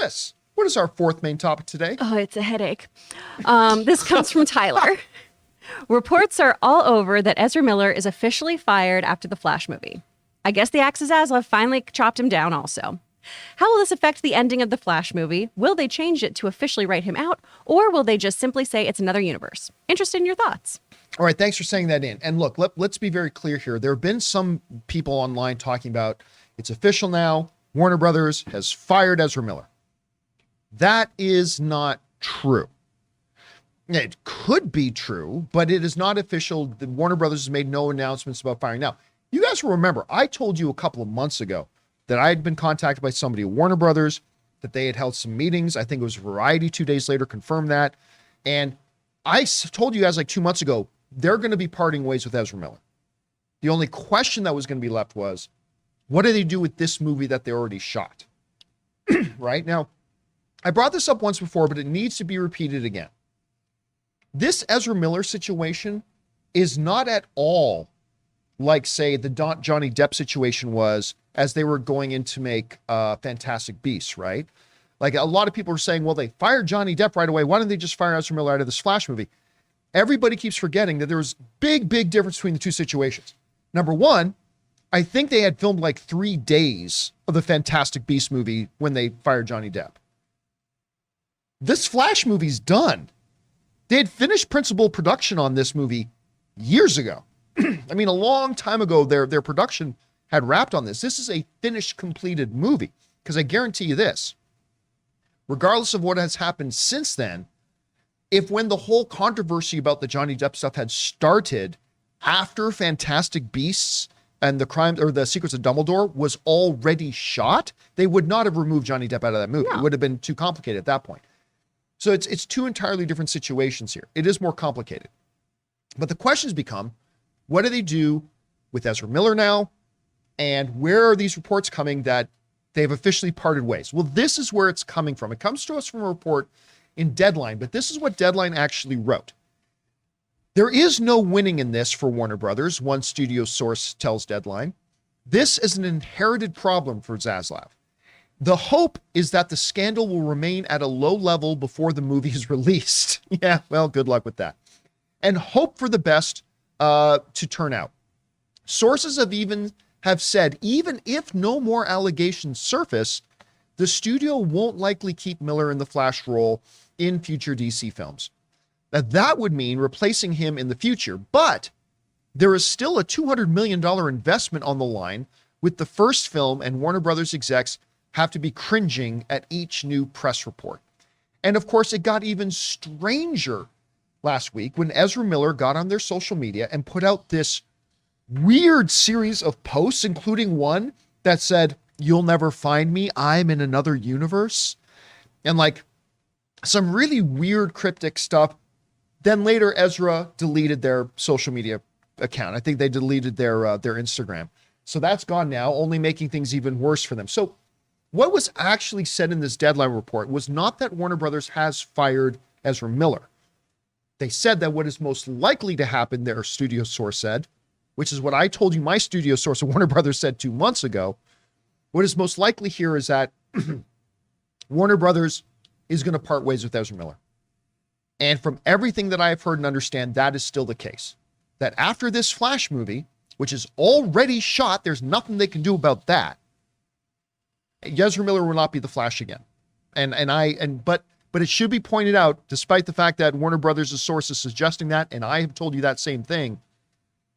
this? What is our fourth main topic today? Oh, it's a headache. This comes from Tyler. Reports are all over that Ezra Miller is officially fired after the Flash movie. I guess the axe of Zaslav finally chopped him down also. How will this affect the ending of the Flash movie? Will they change it to officially write him out, or will they just simply say it's another universe? Interested in your thoughts. All right, thanks for saying that in. And look, let's be very clear here. There have been some people online talking about it's official now. Warner Brothers has fired Ezra Miller. That is not true. It could be true, but it is not official. The Warner Brothers has made no announcements about firing. Now, you guys will remember, I told you a couple of months ago that I had been contacted by somebody at Warner Brothers, that they had held some meetings. I think it was Variety 2 days later confirmed that. And I told you guys like 2 months ago, they're going to be parting ways with Ezra Miller. The only question that was going to be left was, what do they do with this movie that they already shot? Right? Now, I brought this up once before, but it needs to be repeated again. This Ezra Miller situation is not at all like, say, the Johnny Depp situation was as they were going in to make Fantastic Beasts, right? Like, a lot of people are saying, well, they fired Johnny Depp right away. Why don't they just fire Ezra Miller out of this Flash movie? Everybody keeps forgetting that there was big difference between the two situations. Number one, I think they had filmed like 3 days of the Fantastic Beasts movie when they fired Johnny Depp. This Flash movie's done. They had finished principal production on this movie years ago. I mean, a long time ago, their production had wrapped on this. This is a finished, completed movie. Because I guarantee you this, regardless of what has happened since then, if when the whole controversy about the Johnny Depp stuff had started after Fantastic Beasts and the Crimes or the Secrets of Dumbledore was already shot, they would not have removed Johnny Depp out of that movie. No. It would have been too complicated at that point. So it's two entirely different situations here. It is more complicated. But the questions become, what do they do with Ezra Miller now? And where are these reports coming that they've officially parted ways? Well, this is where it's coming from. It comes to us from a report in Deadline, but this is what Deadline actually wrote. There is no winning in this for Warner Brothers, one studio source tells Deadline. This is an inherited problem for Zaslav. The hope is that the scandal will remain at a low level before the movie is released. Yeah, well, good luck with that. And hope for the best to turn out. Sources have said, even if no more allegations surface, the studio won't likely keep Miller in the Flash role in future DC films. Now, that would mean replacing him in the future, but there is still a $200 million investment on the line with the first film, and Warner Brothers execs have to be cringing at each new press report. And of course, it got even stranger last week when Ezra Miller got on their social media and put out this weird series of posts, including one that said, "You'll never find me, I'm in another universe." And like some really weird cryptic stuff. Then later, Ezra deleted their social media account. I think they deleted their Instagram. So that's gone now, only making things even worse for them. So what was actually said in this Deadline report was not that Warner Brothers has fired Ezra Miller. They said that what is most likely to happen, their studio source said, which is what I told you my studio source at Warner Brothers said 2 months ago. What is most likely here is that Warner Brothers is going to part ways with Ezra Miller. And from everything that I've heard and understand, that is still the case. That after this Flash movie, which is already shot, there's nothing they can do about that. Ezra Miller will not be the Flash again. But it should be pointed out, despite the fact that Warner Brothers' source is suggesting that, and I have told you that same thing,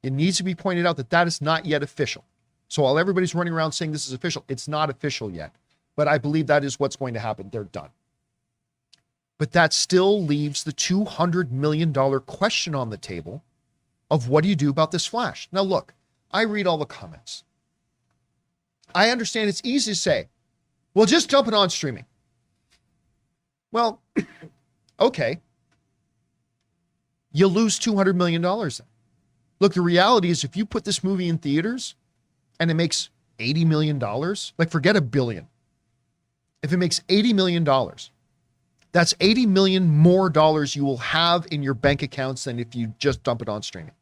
it needs to be pointed out that that is not yet official. So while everybody's running around saying this is official, it's not official yet. But I believe that is what's going to happen. They're done. But that still leaves the $200 million question on the table of what do you do about this Flash? Now look, I read all the comments. I understand it's easy to say, well, just dump it on streaming. Well, okay. You lose $200 million then. Look, the reality is if you put this movie in theaters and it makes $80 million, like forget $1 billion. If it makes $80 million, that's $80 million more dollars you will have in your bank accounts than if you just dump it on streaming.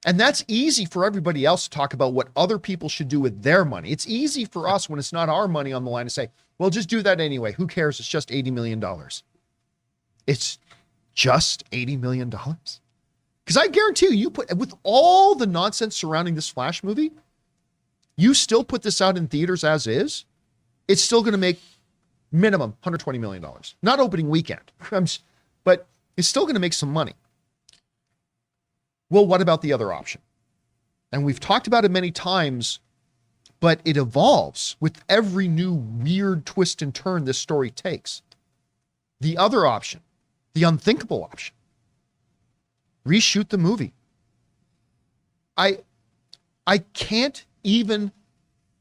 And that's easy for everybody else to talk about what other people should do with their money. It's easy for us when it's not our money on the line to say, well, just do that anyway. Who cares? It's just $80 million. It's just $80 million. Because I guarantee you put, with all the nonsense surrounding this Flash movie, you still put this out in theaters as is, it's still going to make minimum $120 million. Not opening weekend, but it's still going to make some money. Well, what about the other option? And we've talked about it many times, but it evolves with every new weird twist and turn this story takes. The other option, the unthinkable option, reshoot the movie. I can't even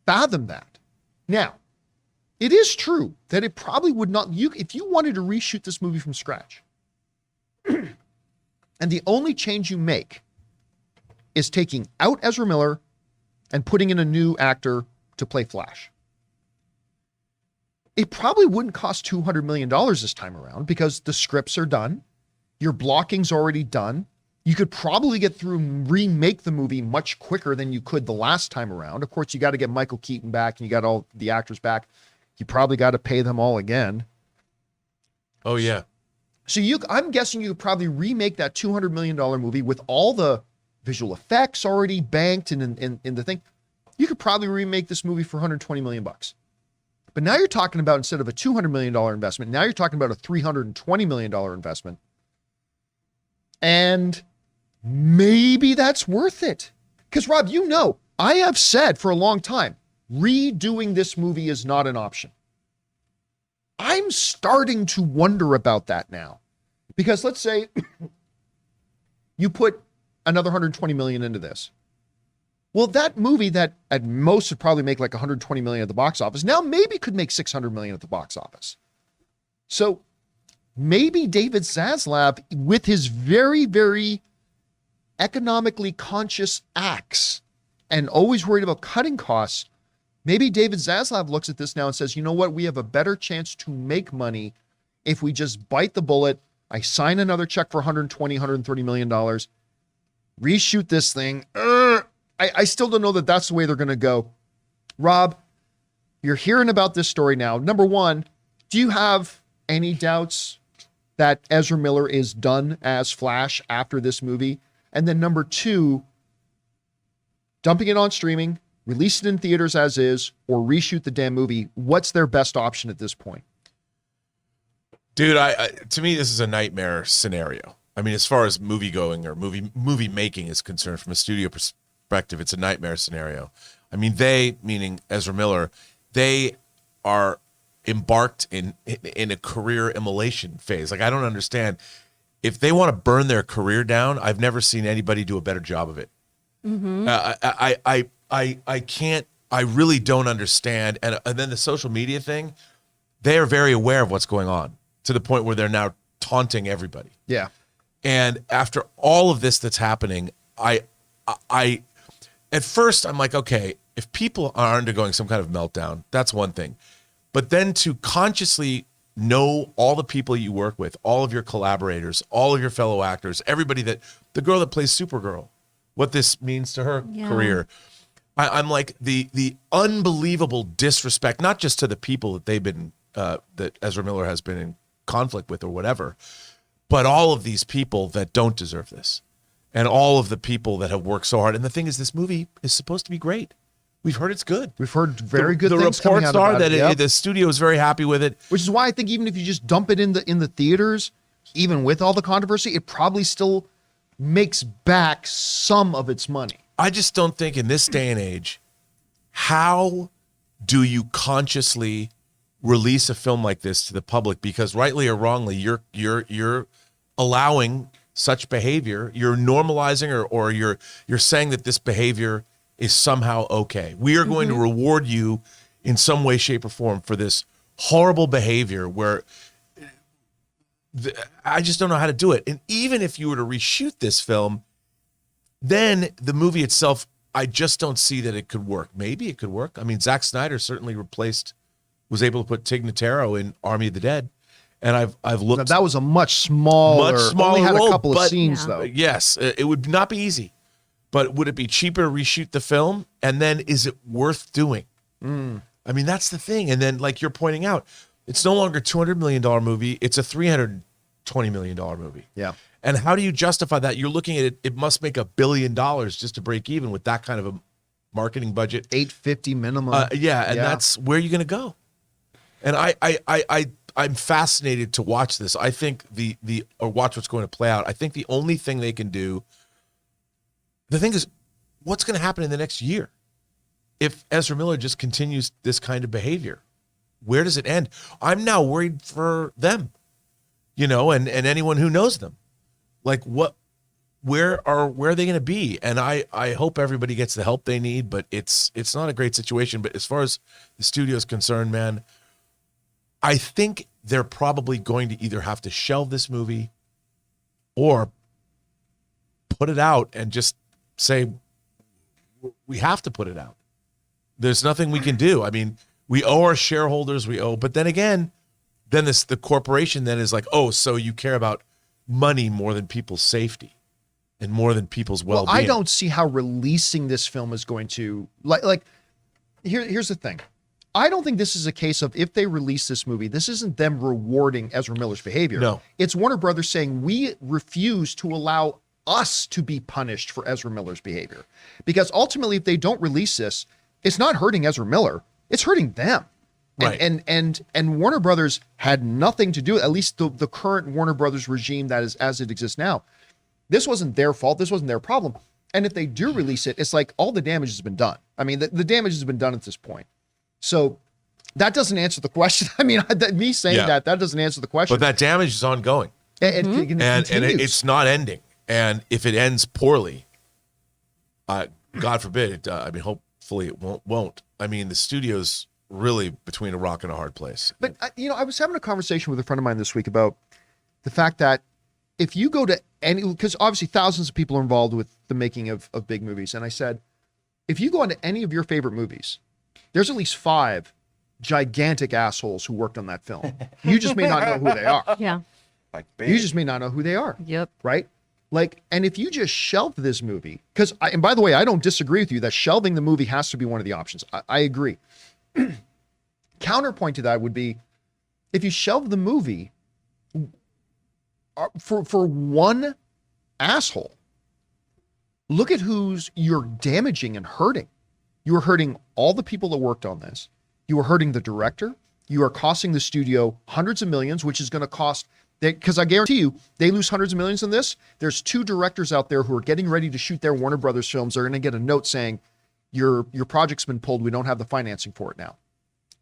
fathom that. Now, it is true that it probably would not, if you wanted to reshoot this movie from scratch, and the only change you make is taking out Ezra Miller and putting in a new actor to play Flash, it probably wouldn't cost $200 million this time around because the scripts are done. Your blocking's already done. You could probably get through and remake the movie much quicker than you could the last time around. Of course, you got to get Michael Keaton back and you got all the actors back. You probably got to pay them all again. Oh, yeah. So I'm guessing you could probably remake that $200 million movie with all the visual effects already banked in the thing. You could probably remake this movie for $120 million. But now you're talking about, instead of a $200 million investment, now you're talking about a $320 million investment. And maybe that's worth it. Because Rob, you know, I have said for a long time, redoing this movie is not an option. I'm starting to wonder about that now. Because let's say you put another $120 million into this. Well, that movie that at most would probably make like $120 million at the box office, now maybe could make $600 million at the box office. So maybe David Zaslav, with his very, very economically conscious acts and always worried about cutting costs, maybe David Zaslav looks at this now and says, you know what, we have a better chance to make money if we just bite the bullet. I sign another check for $130 million, reshoot this thing. I still don't know that that's the way they're going to go. Rob, you're hearing about this story now. Number one, do you have any doubts that Ezra Miller is done as Flash after this movie? And then number two, dumping it on streaming, release it in theaters as is, or reshoot the damn movie. What's their best option at this point? Dude, to me, this is a nightmare scenario. I mean, as far as movie going or movie making is concerned, from a studio perspective, it's a nightmare scenario. I mean, they, meaning Ezra Miller, they are embarked in a career immolation phase. Like, I don't understand. If they want to burn their career down, I've never seen anybody do a better job of it. Mm-hmm. I can't, I really don't understand. And then the social media thing, they are very aware of what's going on to the point where they're now taunting everybody. Yeah. And after all of this that's happening, I at first I'm like, okay, if people are undergoing some kind of meltdown, that's one thing. But then to consciously know all the people you work with, all of your collaborators, all of your fellow actors, everybody, that the girl that plays Supergirl, what this means to her career. I'm like, the unbelievable disrespect, not just to the people that they've been, that Ezra Miller has been in conflict with or whatever, but all of these people that don't deserve this, and all of the people that have worked so hard. And the thing is, this movie is supposed to be great. We've heard it's good. We've heard very good the things coming reports out are about that it. Yep. the studio is very happy with it. Which is why I think even if you just dump it in the theaters, even with all the controversy, it probably still makes back some of its money. I just don't think in this day and age, how do you consciously release a film like this to the public? Because rightly or wrongly, you're allowing such behavior. You're normalizing or you're saying that this behavior is somehow okay. We are going to reward you in some way, shape, or form for this horrible behavior where I just don't know how to do it. And even if you were to reshoot this film, then the movie itself, I just don't see that it could work. Maybe it could work. I mean, Zack Snyder certainly was able to put Tig Notaro in Army of the Dead. And I've looked. Now, that was a much smaller only had role, a couple of but, scenes though. Yes, it would not be easy. but would it be cheaper to reshoot the film? And then is it worth doing? I mean, that's the thing. And then, like you're pointing out, it's no longer a $200 million movie. It's a $320 million movie. Yeah. And how do you justify that? You're looking at it, it must make $1 billion just to break even with that kind of a marketing budget. $850 minimum. That's where you're going to go. And I'm fascinated to watch this. I think or watch what's going to play out. I think the only thing they can do, the thing is, what's going to happen in the next year? If Ezra Miller just continues this kind of behavior, where does it end? I'm now worried for them, and anyone who knows them. Like where are they going to be? And I hope everybody gets the help they need, but it's not a great situation. But as far as the studio is concerned, man, I think they're probably going to either have to shelve this movie or put it out and just say, we have to put it out. There's nothing we can do. I mean, we owe our shareholders, but then again, the corporation then is like, oh, so you care about money more than people's safety and more than people's well-being. Well, I don't see how releasing this film is going to here's the thing. I don't think this is a case of, if they release this movie, this isn't them rewarding Ezra Miller's behavior. No. It's Warner Brothers saying, we refuse to allow us to be punished for Ezra Miller's behavior. Because ultimately, if they don't release this, it's not hurting Ezra Miller, it's hurting them. Right. And Warner Brothers had nothing to do, at least the current Warner Brothers regime that is as it exists now. This wasn't their fault. This wasn't their problem. And if they do release it, it's like all the damage has been done. I mean, the damage has been done at this point. So that doesn't answer the question. I mean, me saying that doesn't answer the question. But that damage is ongoing. And it's not ending. And if it ends poorly, God forbid, hopefully it won't. I mean, the studio's really between a rock and a hard place. But, I was having a conversation with a friend of mine this week about the fact that if you go to because obviously thousands of people are involved with the making of big movies. And I said, if you go into any of your favorite movies, there's at least 5 gigantic assholes who worked on that film. You just may not know who they are. Yeah. You just may not know who they are. Yep. Right? And if you just shelve this movie, and by the way, I don't disagree with you that shelving the movie has to be one of the options. I agree. Counterpoint to that would be, if you shelve the movie for one asshole, look at who's you're damaging and hurting. You are hurting all the people that worked on this. You are hurting the director. You are costing the studio hundreds of millions, which is going to cost, because I guarantee you, they lose hundreds of millions in this. There's 2 directors out there who are getting ready to shoot their Warner Brothers films. They're going to get a note saying, your project's been pulled. We don't have the financing for it now.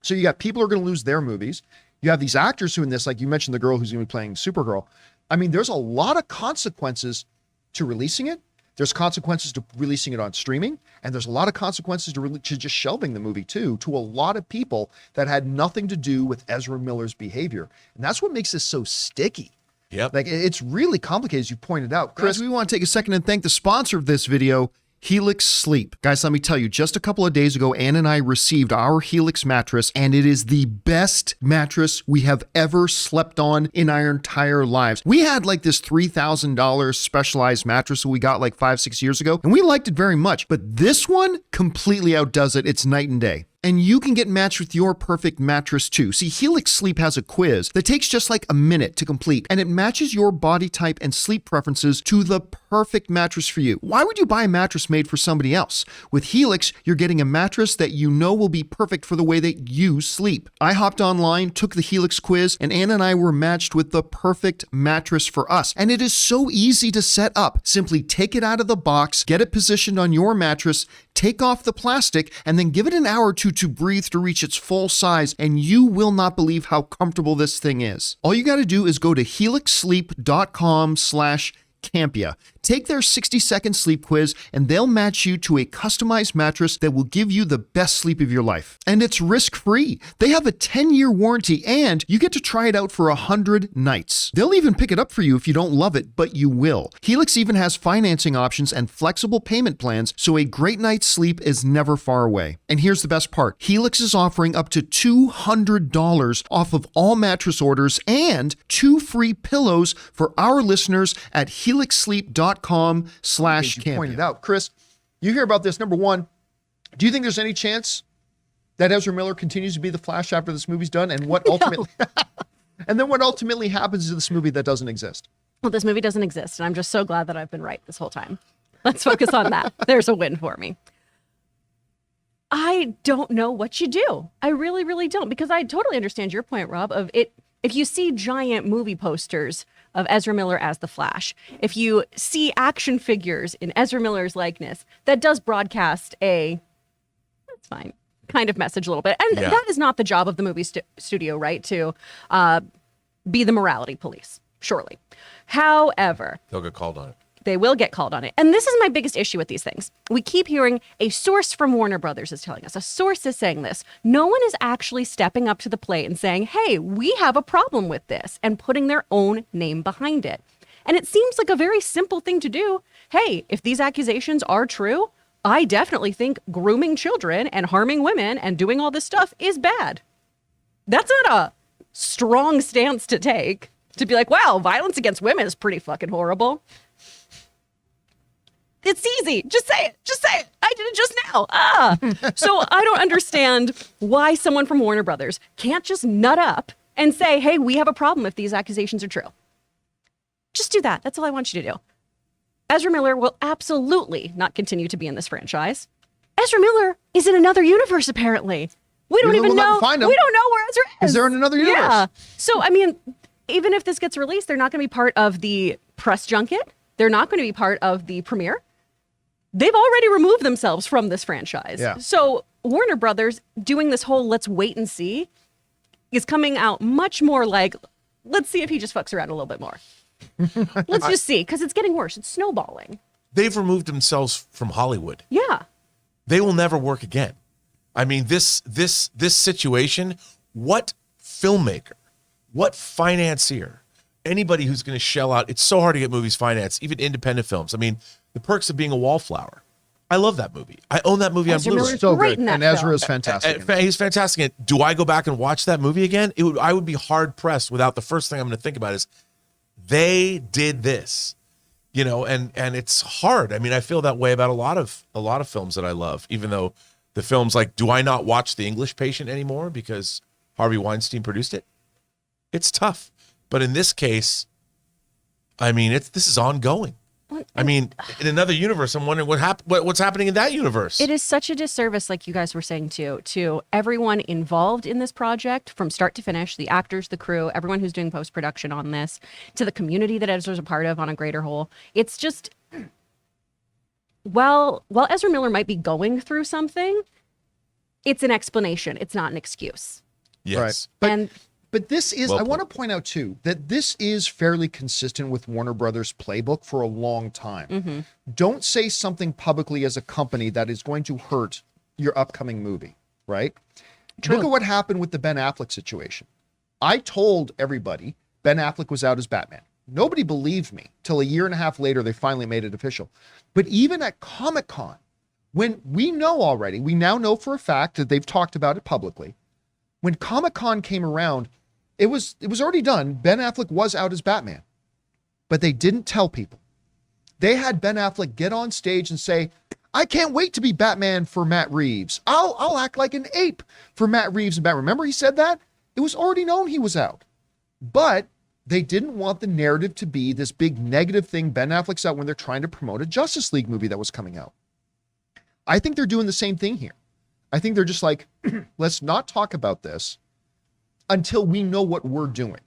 So you got people who are going to lose their movies. You have these actors who in this, like you mentioned, the girl who's going to be playing Supergirl. I mean, there's a lot of consequences to releasing it. There's consequences to releasing it on streaming, and there's a lot of consequences to just shelving the movie too, to a lot of people that had nothing to do with Ezra Miller's behavior. And that's what makes this so sticky. Yep. It's really complicated, as you pointed out. Chris, we want to take a second and thank the sponsor of this video, Helix Sleep. Guys, let me tell you, just a couple of days ago, Ann and I received our Helix mattress, and it is the best mattress we have ever slept on in our entire lives. We had like this $3,000 specialized mattress that we got like 5-6 years ago, and we liked it very much, but this one completely outdoes it. It's night and day. And you can get matched with your perfect mattress too. See, Helix Sleep has a quiz that takes just like a minute to complete, and it matches your body type and sleep preferences to the perfect mattress for you. Why would you buy a mattress made for somebody else? With Helix, you're getting a mattress that you know will be perfect for the way that you sleep. I hopped online, took the Helix quiz, and Anna and I were matched with the perfect mattress for us. And it is so easy to set up. Simply take it out of the box, get it positioned on your mattress, take off the plastic, and then give it an hour or two to breathe to reach its full size, and you will not believe how comfortable this thing is. All you got to do is go to helixsleep.com/Campea. Take their 60-second sleep quiz, and they'll match you to a customized mattress that will give you the best sleep of your life. And it's risk-free. They have a 10-year warranty, and you get to try it out for 100 nights. They'll even pick it up for you if you don't love it, but you will. Helix even has financing options and flexible payment plans, so a great night's sleep is never far away. And here's the best part. Helix is offering up to $200 off of all mattress orders and 2 free pillows for our listeners at helixsleep.com/Campea. youtube.com/Campea. Pointed out. Chris, you hear about this. Number one, do you think there's any chance that Ezra Miller continues to be the Flash after this movie's done? And what ultimately, and then what ultimately happens to this movie that doesn't exist? Well, this movie doesn't exist, and I'm just so glad that I've been right this whole time. Let's focus on that. There's a win for me. I don't know what you do. I really, really don't, because I totally understand your point, Rob, of it. If you see giant movie posters of Ezra Miller as the Flash, if you see action figures in Ezra Miller's likeness, that does broadcast that's fine, kind of message a little bit. And that is not the job of the movie studio, right? To be the morality police, surely. However, They'll get called on it. They will get called on it. And this is my biggest issue with these things. We keep hearing a source from Warner Brothers is telling us, a source is saying this. No one is actually stepping up to the plate and saying, hey, we have a problem with this, and putting their own name behind it. And it seems like a very simple thing to do. Hey, if these accusations are true, I definitely think grooming children and harming women and doing all this stuff is bad. That's not a strong stance to take, to be like, wow, violence against women is pretty fucking horrible. It's easy. Just say it. Just say it. I did it just now. So I don't understand why someone from Warner Brothers can't just nut up and say, hey, we have a problem if these accusations are true. Just do that. That's all I want you to do. Ezra Miller will absolutely not continue to be in this franchise. Ezra Miller is in another universe, apparently. We don't even know. We don't know where Ezra is. Is there in another universe? Yeah. So, I mean, even if this gets released, they're not going to be part of the press junket. They're not going to be part of the premiere. They've already removed themselves from this franchise. Yeah. So Warner Brothers doing this whole let's wait and see is coming out much more like, let's see if he just fucks around a little bit more. Let's just see, because it's getting worse. It's snowballing. They've removed themselves from Hollywood. Yeah. They will never work again. I mean, this situation, what filmmaker, what financier, anybody who's going to shell out, it's so hard to get movies financed, even independent films. I mean, The Perks of Being a Wallflower. I love that movie. I own that movie Ezra on Blu-ray. Miller's So great good. in that And Ezra film. is fantastic. He's fantastic. Do I go back and watch that movie again? I would be hard pressed without the first thing I'm going to think about is they did this, and it's hard. I mean, I feel that way about a lot of films that I love, even though the films like, do I not watch The English Patient anymore because Harvey Weinstein produced it? It's tough. But in this case, I mean, this is ongoing. I mean, in another universe, I'm wondering what's happening in that universe. It is such a disservice, like you guys were saying too, to everyone involved in this project from start to finish, the actors, the crew, everyone who's doing post-production on this, to the community that Ezra's a part of on a greater whole. It's just, while Ezra Miller might be going through something, it's an explanation. It's not an excuse. Yes. Right. But this is, Well I put. want to point out too, that this is fairly consistent with Warner Brothers' playbook for a long time. Mm-hmm. Don't say something publicly as a company that is going to hurt your upcoming movie, right? True. Look at what happened with the Ben Affleck situation. I told everybody Ben Affleck was out as Batman. Nobody believed me till a year and a half later, they finally made it official. But even at Comic-Con, when we now know for a fact that they've talked about it publicly, when Comic-Con came around, it was already done. Ben Affleck was out as Batman, but they didn't tell people. They had Ben Affleck get on stage and say, I can't wait to be Batman for Matt Reeves. I'll act like an ape for Matt Reeves and Batman. Remember he said that? It was already known he was out. But they didn't want the narrative to be this big negative thing. Ben Affleck's out when they're trying to promote a Justice League movie that was coming out. I think they're doing the same thing here. I think they're just like, let's not talk about this until we know what we're doing.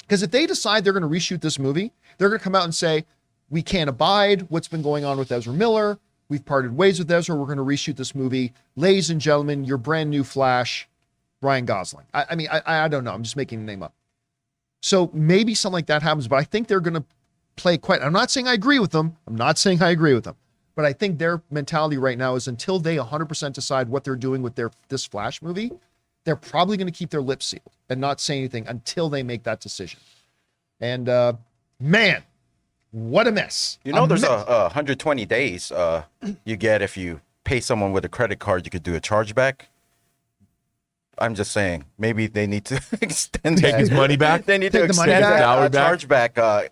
Because if they decide they're going to reshoot this movie, they're going to come out and say, we can't abide what's been going on with Ezra Miller. We've parted ways with Ezra. We're going to reshoot this movie. Ladies and gentlemen, your brand new Flash, Ryan Gosling. I don't know. I'm just making a name up. So maybe something like that happens, but I think they're going to play quite, I'm not saying I agree with them. But I think their mentality right now is until they 100% decide what they're doing with this Flash movie, they're probably going to keep their lips sealed and not say anything until they make that decision. And man, what a mess. There's 120 days you get if you pay someone with a credit card, you could do a chargeback. I'm just saying, maybe they need to extend Take his money back? They need Take to the money extend back? that chargeback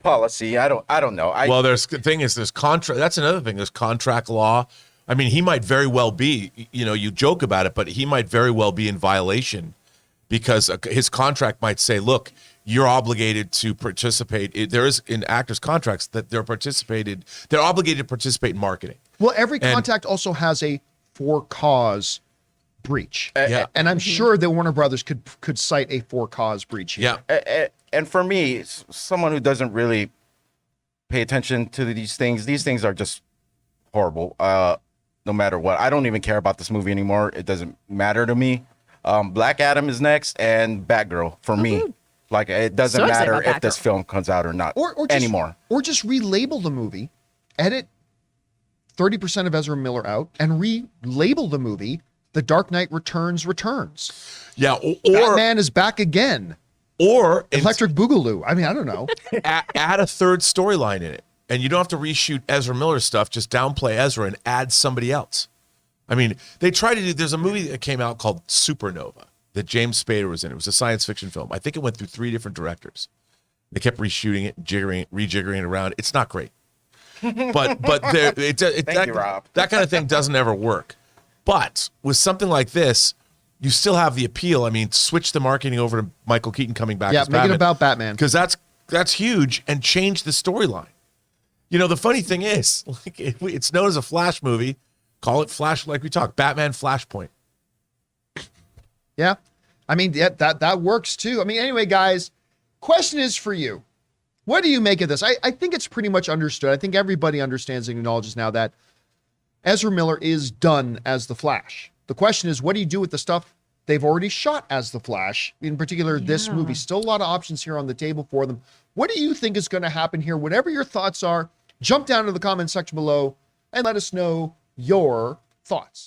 policy. I don't know. Well, there's the thing is there's contract. That's another thing. There's contract law. I mean, he might very well be. You know, you joke about it, but he might very well be in violation because his contract might say, "Look, you're obligated to participate." There is in actors' contracts that they're obligated to participate in marketing. Well, every contract also has a for cause breach. Yeah. And I'm sure that Warner Brothers could cite a for cause breach here. Yeah. And for me, someone who doesn't really pay attention to these things are just horrible. No matter what, I don't even care about this movie anymore. It doesn't matter to me. Black Adam is next, and Batgirl for me. Like it doesn't So excited matter about if this Batgirl. film comes out or not Or just, anymore. Or just relabel the movie, edit 30% of Ezra Miller out, and relabel the movie The Dark Knight Returns. Yeah. Or Batman is back again. or Electric Boogaloo. I mean, I don't know. add a third storyline in it, and you don't have to reshoot Ezra Miller stuff. Just downplay Ezra and add somebody else. I mean, they try to do. There's a movie that came out called Supernova that James Spader was in. It was a science fiction film. I think it went through 3 different directors. They kept reshooting it, rejiggering it around. It's not great, but Thank you, Rob. that kind of thing doesn't ever work. But with something like this, you still have the appeal. I mean, switch the marketing over to Michael Keaton coming back. Yeah, as make Batman, it about Batman. because that's huge, and change the storyline. You know, the funny thing is, like, it's known as a Flash movie. Call it Flash, like we talked, Batman Flashpoint. Yeah. I mean, yeah, that works too. I mean, anyway, guys, question is for you. What do you make of this? I think it's pretty much understood. I think everybody understands and acknowledges now that Ezra Miller is done as the Flash. The question is, what do you do with the stuff they've already shot as the Flash? In particular, this movie. Still a lot of options here on the table for them. What do you think is going to happen here? Whatever your thoughts are, jump down to the comment section below and let us know your thoughts.